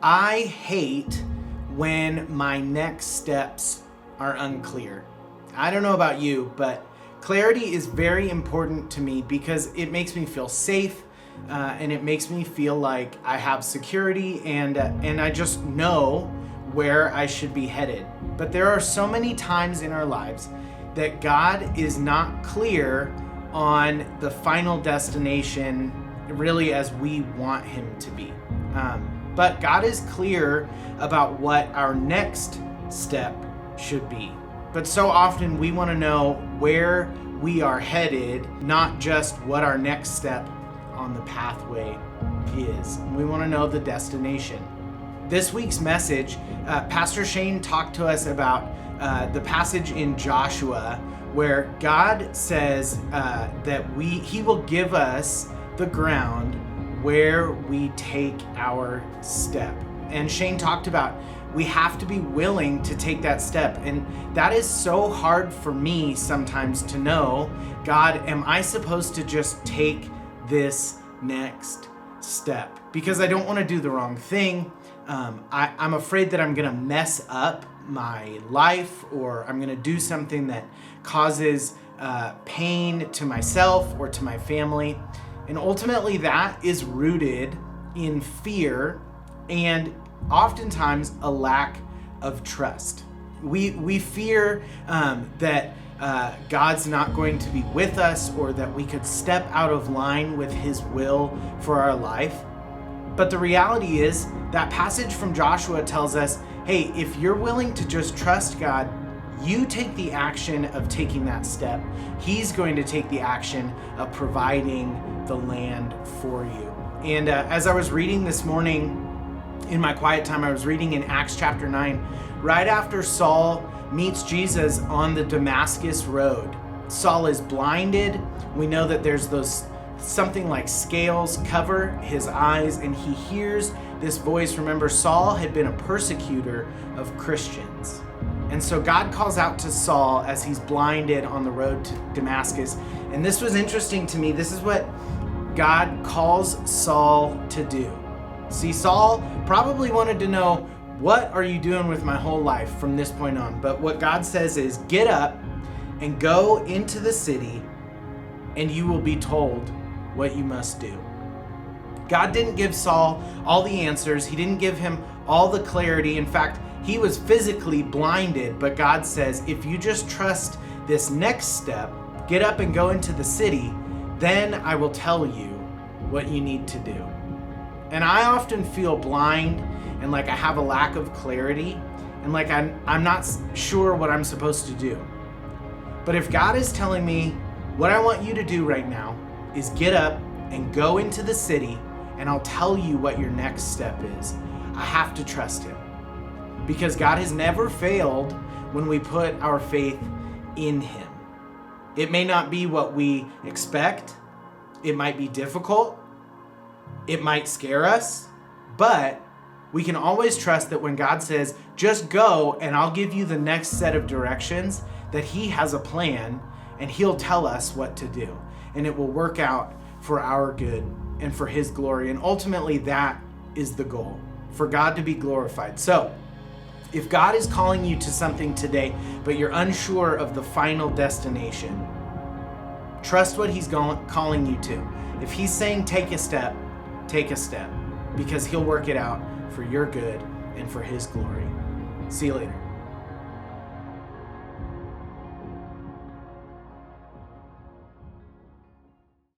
I hate when my next steps are unclear. I don't know about you, but clarity is very important to me because it makes me feel safe and it makes me feel like I have security and I just know where I should be headed. But there are so many times in our lives that God is not clear on the final destination really as we want him to be. But God is clear about what our next step should be. But so often we want to know where we are headed, not just what our next step on the pathway is. We want to know the destination. This week's message, Pastor Shane talked to us about the passage in Joshua where God says that he will give us the ground where we take our step. And Shane talked about we have to be willing to take that step. And that is so hard for me sometimes to know, God, am I supposed to just take this next step? Because I don't want to do the wrong thing. I'm afraid that I'm going to mess up my life, or I'm going to do something that causes pain to myself or to my family. And ultimately that is rooted in fear and oftentimes a lack of trust. We fear that God's not going to be with us, or that we could step out of line with his will for our life. But the reality is that passage from Joshua tells us, hey, if you're willing to just trust God, you take the action of taking that step. He's going to take the action of providing the land for you. And as I was reading this morning in my quiet time, I was reading in Acts chapter 9, right after Saul meets Jesus on the Damascus road. Saul is blinded. We know that there's those something like scales cover his eyes, and he hears this voice. Remember, Saul had been a persecutor of Christians. And so God calls out to Saul as he's blinded on the road to Damascus. And this was interesting to me. This is what God calls Saul to do. See, Saul probably wanted to know, what are you doing with my whole life from this point on? But what God says is, get up and go into the city, and you will be told what you must do. God didn't give Saul all the answers. He didn't give him all the clarity. In fact, he was physically blinded, but God says, if you just trust this next step, get up and go into the city, then I will tell you what you need to do. And I often feel blind and like I have a lack of clarity and like I'm not sure what I'm supposed to do. But if God is telling me, what I want you to do right now is get up and go into the city, and I'll tell you what your next step is, I have to trust him. Because God has never failed when we put our faith in him. It may not be what we expect. It might be difficult. It might scare us. But we can always trust that when God says, just go and I'll give you the next set of directions, that he has a plan and he'll tell us what to do. And it will work out for our good and for his glory. And ultimately that is the goal, for God to be glorified. So, if God is calling you to something today, but you're unsure of the final destination, trust what he's calling you to. If he's saying take a step, because he'll work it out for your good and for his glory. See you later.